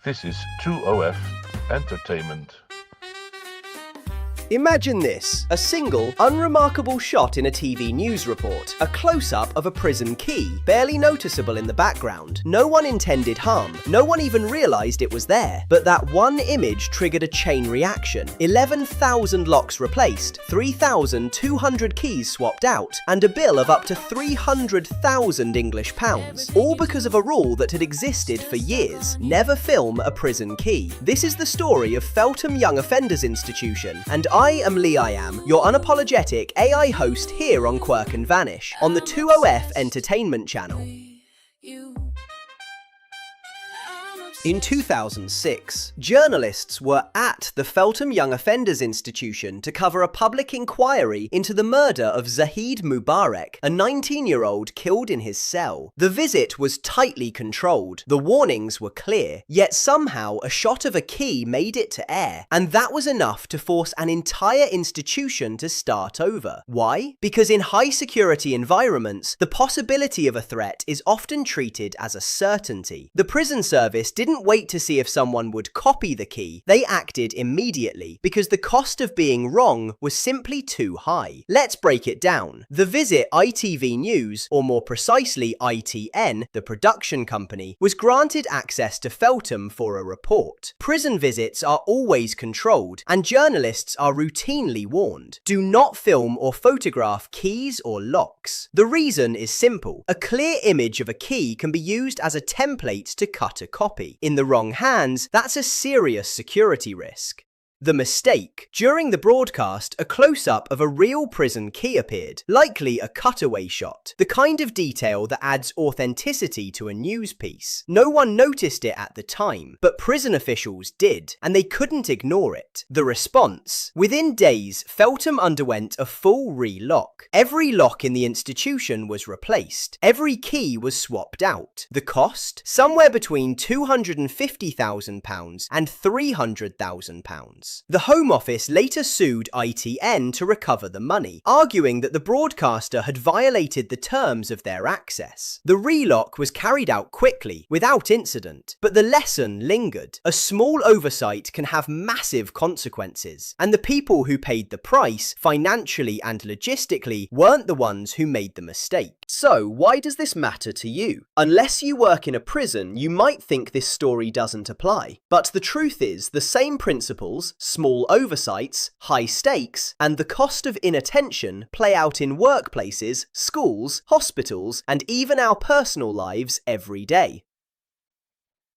This is 2OF Entertainment. Imagine this, a single, unremarkable shot in a TV news report, a close-up of a prison key, barely noticeable in the background. No one intended harm, no one even realised it was there. But that one image triggered a chain reaction. 11,000 locks replaced, 3,200 keys swapped out, and a bill of up to 300,000 English pounds. All because of a rule that had existed for years: never film a prison key. This is the story of Feltham Young Offenders Institution, and I am Lee your unapologetic AI host here on Quirk and Vanish, on the 2OF Entertainment channel. In 2006, journalists were at the Feltham Young Offenders Institution to cover a public inquiry into the murder of Zahid Mubarak, a 19-year-old killed in his cell. The visit was tightly controlled, the warnings were clear, yet somehow a shot of a key made it to air, and that was enough to force an entire institution to start over. Why? Because in high-security environments, the possibility of a threat is often treated as a certainty. The prison service didn't wait to see if someone would copy the key, they acted immediately, because the cost of being wrong was simply too high. Let's break it down. The visit ITV News, or more precisely ITN, the production company, was granted access to Feltham for a report. Prison visits are always controlled, and journalists are routinely warned: do not film or photograph keys or locks. The reason is simple: a clear image of a key can be used as a template to cut a copy. In the wrong hands, that's a serious security risk. The mistake. During the broadcast, a close-up of a real prison key appeared, likely a cutaway shot, the kind of detail that adds authenticity to a news piece. No one noticed it at the time, but prison officials did, and they couldn't ignore it. The response. Within days, Feltham underwent a full re-lock. Every lock in the institution was replaced. Every key was swapped out. The cost? Somewhere between £250,000 and £300,000. The Home Office later sued ITN to recover the money, arguing that the broadcaster had violated the terms of their access. The relock was carried out quickly, without incident, but the lesson lingered. A small oversight can have massive consequences, and the people who paid the price, financially and logistically, weren't the ones who made the mistake. So, why does this matter to you? Unless you work in a prison, you might think this story doesn't apply. But the truth is, the same principles, small oversights, high stakes, and the cost of inattention play out in workplaces, schools, hospitals, and even our personal lives every day.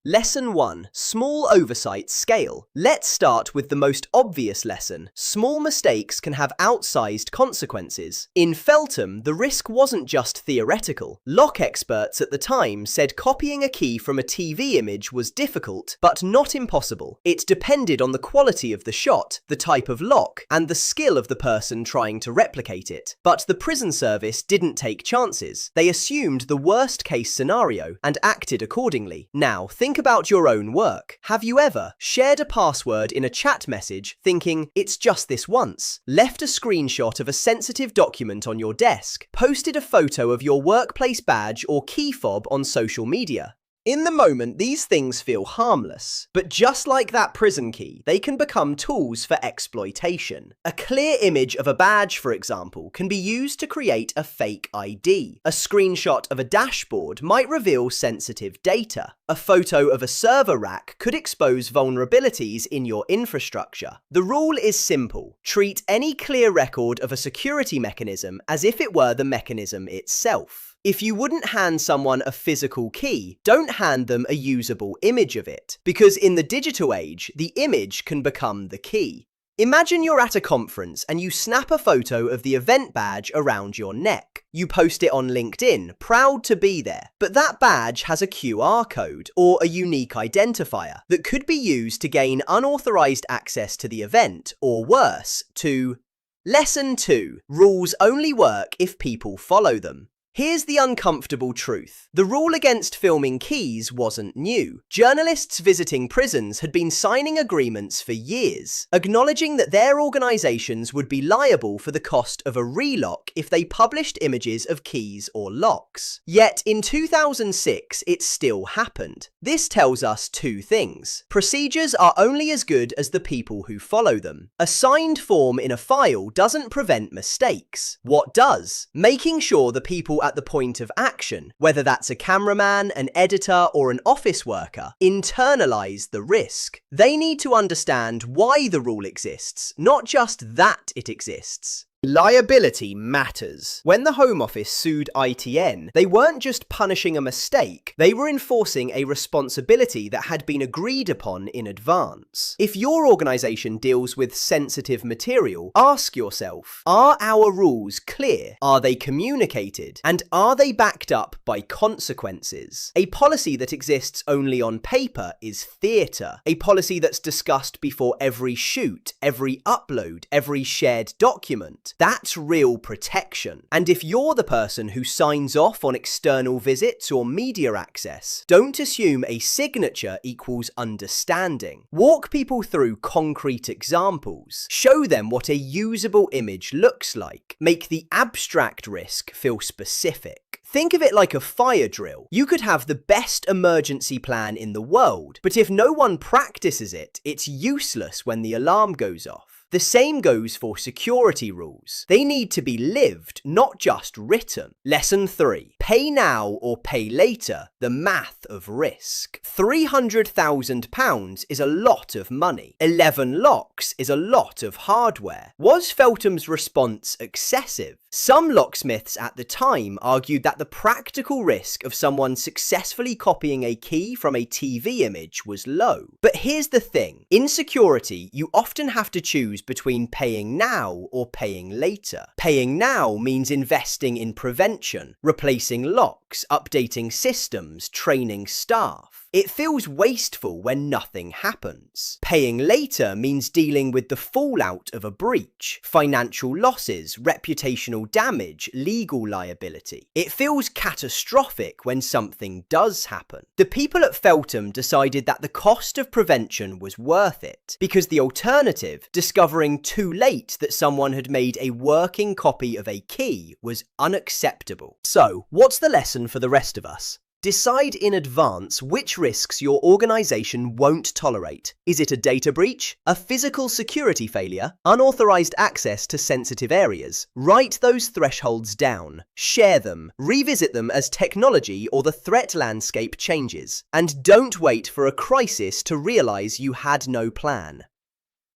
Lesson 1. Small oversight scale. Let's start with the most obvious lesson. Small mistakes can have outsized consequences. In Feltham, the risk wasn't just theoretical. Lock experts at the time said copying a key from a TV image was difficult, but not impossible. It depended on the quality of the shot, the type of lock, and the skill of the person trying to replicate it. But the prison service didn't take chances. They assumed the worst-case scenario and acted accordingly. Now, think about your own work. Have you ever shared a password in a chat message thinking, it's just this once? Left a screenshot of a sensitive document on your desk? Posted a photo of your workplace badge or key fob on social media? In the moment, these things feel harmless, but just like that prison key, they can become tools for exploitation. A clear image of a badge, for example, can be used to create a fake ID. A screenshot of a dashboard might reveal sensitive data. A photo of a server rack could expose vulnerabilities in your infrastructure. The rule is simple. Treat any clear record of a security mechanism as if it were the mechanism itself. If you wouldn't hand someone a physical key, don't hand them a usable image of it, because in the digital age, the image can become the key. Imagine you're at a conference and you snap a photo of the event badge around your neck. You post it on LinkedIn, proud to be there. But that badge has a QR code or a unique identifier that could be used to gain unauthorized access to the event, or worse, to... Lesson 2. Rules only work if people follow them. Here's the uncomfortable truth. The rule against filming keys wasn't new. Journalists visiting prisons had been signing agreements for years, acknowledging that their organizations would be liable for the cost of a relock if they published images of keys or locks. Yet in 2006, it still happened. This tells us two things. Procedures are only as good as the people who follow them. A signed form in a file doesn't prevent mistakes. What does? Making sure the people at the point of action, whether that's a cameraman, an editor, or an office worker, internalize the risk. They need to understand why the rule exists, not just that it exists. Liability matters. When the Home Office sued ITN, they weren't just punishing a mistake, they were enforcing a responsibility that had been agreed upon in advance. If your organisation deals with sensitive material, ask yourself, are our rules clear? Are they communicated? And are they backed up by consequences? A policy that exists only on paper is theatre. A policy that's discussed before every shoot, every upload, every shared document. That's real protection. And if you're the person who signs off on external visits or media access, don't assume a signature equals understanding. Walk people through concrete examples. Show them what a usable image looks like. Make the abstract risk feel specific. Think of it like a fire drill. You could have the best emergency plan in the world, but if no one practices it, it's useless when the alarm goes off. The same goes for security rules. They need to be lived, not just written. Lesson 3. Pay now or pay later. The math of risk. £300,000 is a lot of money. 11 locks is a lot of hardware. Was Feltham's response excessive? Some locksmiths at the time argued that the practical risk of someone successfully copying a key from a TV image was low. But here's the thing. In security, you often have to choose between paying now or paying later. Paying now means investing in prevention, replacing locks, updating systems, training staff. It feels wasteful when nothing happens. Paying later means dealing with the fallout of a breach, financial losses, reputational damage, legal liability. It feels catastrophic when something does happen. The people at Feltham decided that the cost of prevention was worth it, because the alternative, discovering too late that someone had made a working copy of a key, was unacceptable. So, what's the lesson for the rest of us? Decide in advance which risks your organization won't tolerate. Is it a data breach? A physical security failure? Unauthorized access to sensitive areas? Write those thresholds down. Share them. Revisit them as technology or the threat landscape changes. And don't wait for a crisis to realize you had no plan.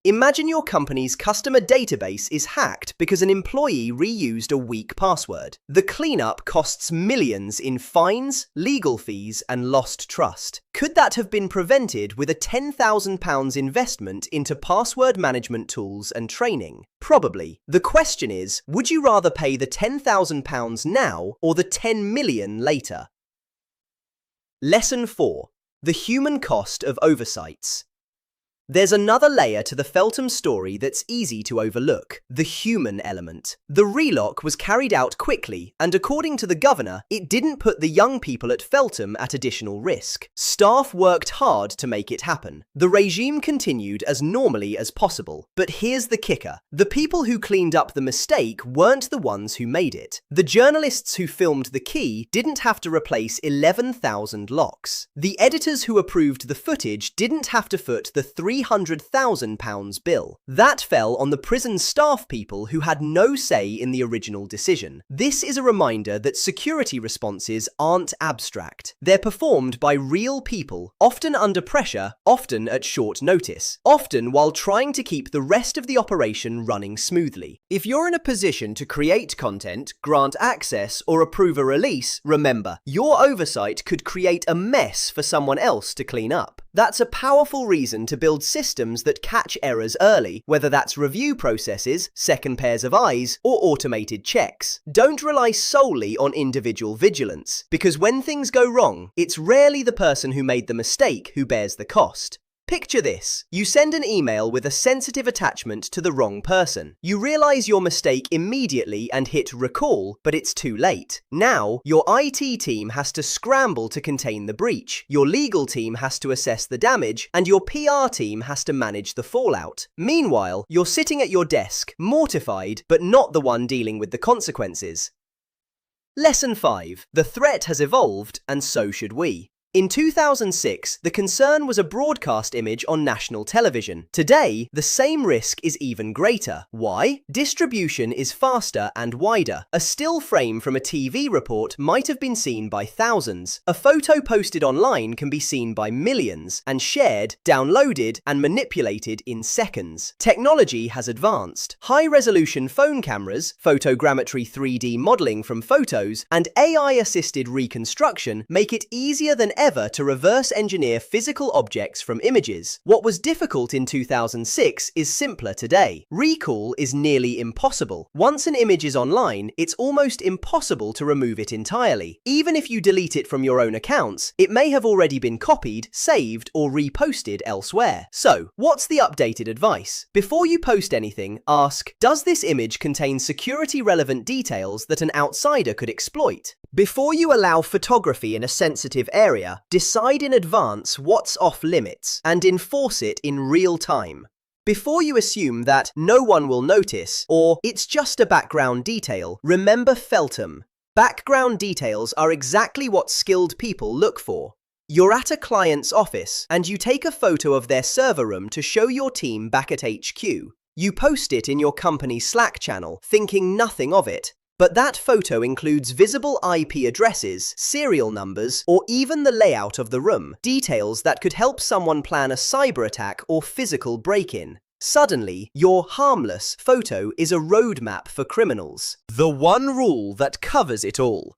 Imagine your company's customer database is hacked because an employee reused a weak password. The cleanup costs millions in fines, legal fees, and lost trust. Could that have been prevented with a £10,000 investment into password management tools and training? Probably. The question is, would you rather pay the £10,000 now or the 10 million later? Lesson 4. The human cost of oversights. There's another layer to the Feltham story that's easy to overlook, the human element. The relock was carried out quickly, and according to the governor, it didn't put the young people at Feltham at additional risk. Staff worked hard to make it happen. The regime continued as normally as possible. But here's the kicker. The people who cleaned up the mistake weren't the ones who made it. The journalists who filmed the key didn't have to replace 11,000 locks. The editors who approved the footage didn't have to foot the £300,000 bill. That fell on the prison staff people who had no say in the original decision. This is a reminder that security responses aren't abstract. They're performed by real people, often under pressure, often at short notice, often while trying to keep the rest of the operation running smoothly. If you're in a position to create content, grant access, or approve a release, remember, your oversight could create a mess for someone else to clean up. That's a powerful reason to build systems that catch errors early, whether that's review processes, second pairs of eyes, or automated checks. Don't rely solely on individual vigilance, because when things go wrong, it's rarely the person who made the mistake who bears the cost. Picture this. You send an email with a sensitive attachment to the wrong person. You realize your mistake immediately and hit recall, but it's too late. Now, your IT team has to scramble to contain the breach, your legal team has to assess the damage, and your PR team has to manage the fallout. Meanwhile, you're sitting at your desk, mortified, but not the one dealing with the consequences. Lesson 5. The threat has evolved, and so should we. In 2006, the concern was a broadcast image on national television. Today, the same risk is even greater. Why? Distribution is faster and wider. A still frame from a TV report might have been seen by thousands. A photo posted online can be seen by millions and shared, downloaded, and manipulated in seconds. Technology has advanced. High-resolution phone cameras, photogrammetry 3D modeling from photos, and AI-assisted reconstruction make it easier than ever to reverse engineer physical objects from images. What was difficult in 2006 is simpler today. Recall is nearly impossible. Once an image is online, it's almost impossible to remove it entirely. Even if you delete it from your own accounts, it may have already been copied, saved, or reposted elsewhere. So, what's the updated advice? Before you post anything, ask, does this image contain security-relevant details that an outsider could exploit? Before you allow photography in a sensitive area, decide in advance what's off limits and enforce it in real time. Before you assume that no one will notice or it's just a background detail, remember Feltham. Background details are exactly what skilled people look for. You're at a client's office and you take a photo of their server room to show your team back at HQ. You post it in your company's Slack channel, thinking nothing of it. But that photo includes visible IP addresses, serial numbers, or even the layout of the room, details that could help someone plan a cyber attack or physical break-in. Suddenly, your harmless photo is a roadmap for criminals. The one rule that covers it all.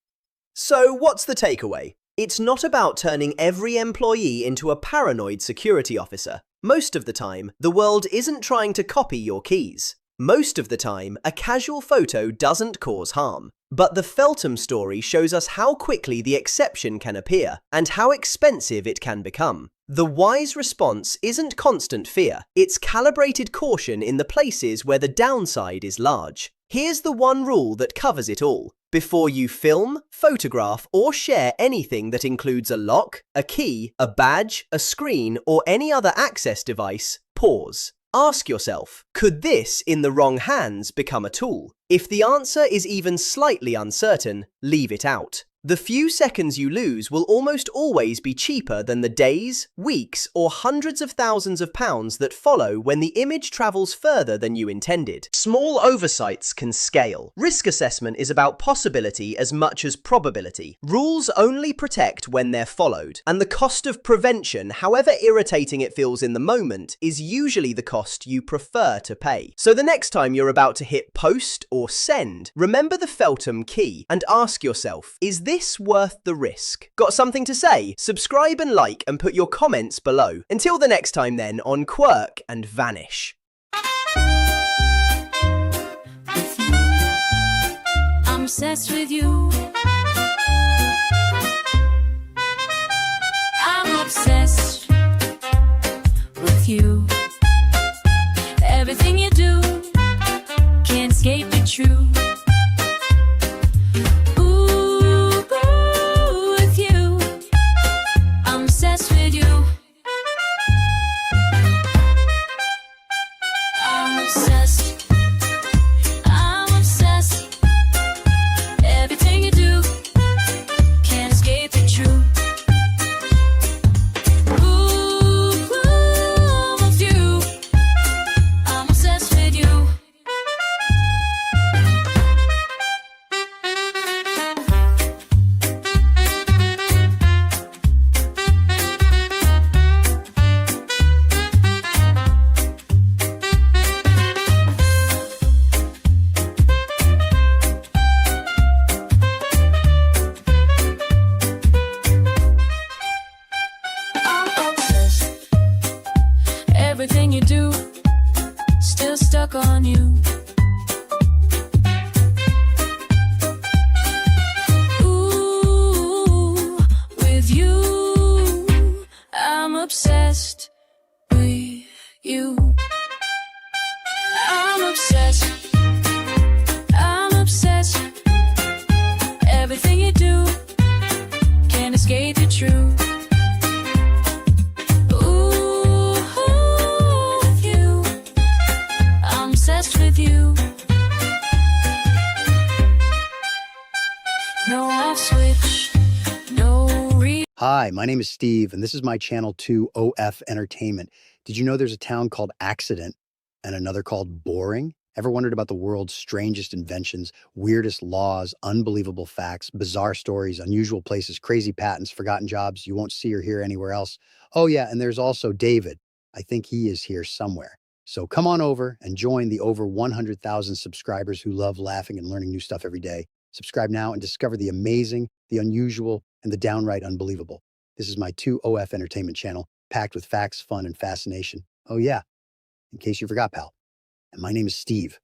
So what's the takeaway? It's not about turning every employee into a paranoid security officer. Most of the time, the world isn't trying to copy your keys. Most of the time, a casual photo doesn't cause harm. But the Feltham story shows us how quickly the exception can appear and how expensive it can become. The wise response isn't constant fear, it's calibrated caution in the places where the downside is large. Here's the one rule that covers it all. Before you film, photograph, or share anything that includes a lock, a key, a badge, a screen, or any other access device, pause. Ask yourself, could this, in the wrong hands, become a tool? If the answer is even slightly uncertain, leave it out. The few seconds you lose will almost always be cheaper than the days, weeks, or hundreds of thousands of pounds that follow when the image travels further than you intended. Small oversights can scale. Risk assessment is about possibility as much as probability. Rules only protect when they're followed, and the cost of prevention, however irritating it feels in the moment, is usually the cost you prefer to pay. So the next time you're about to hit post or send, remember the Feltham key and ask yourself, is this worth the risk? Got something to say? Subscribe and like and put your comments below. Until the next time then, on Quirk and Vanish. I'm obsessed with you. I'm obsessed with you. Everything you do can't escape the truth. Everything you do, still stuck on you. Ooh, with you, I'm obsessed. you. I'm obsessed. I'm obsessed. Everything you do can't escape the truth. Ooh, with you. I'm obsessed with you. No off switch, no re. Hi, my name is Steve, and this is my channel 2OF Entertainment. Did you know there's a town called Accident and another called Boring? Ever wondered about the world's strangest inventions, weirdest laws, unbelievable facts, bizarre stories, unusual places, crazy patents, forgotten jobs you won't see or hear anywhere else? Oh yeah, and there's also David. I think he is here somewhere. So come on over and join the over 100,000 subscribers who love laughing and learning new stuff every day. Subscribe now and discover the amazing, the unusual, and the downright unbelievable. This is my 2OF Entertainment channel, packed with facts, fun, and fascination. Oh yeah, in case you forgot, pal. And my name is Steve.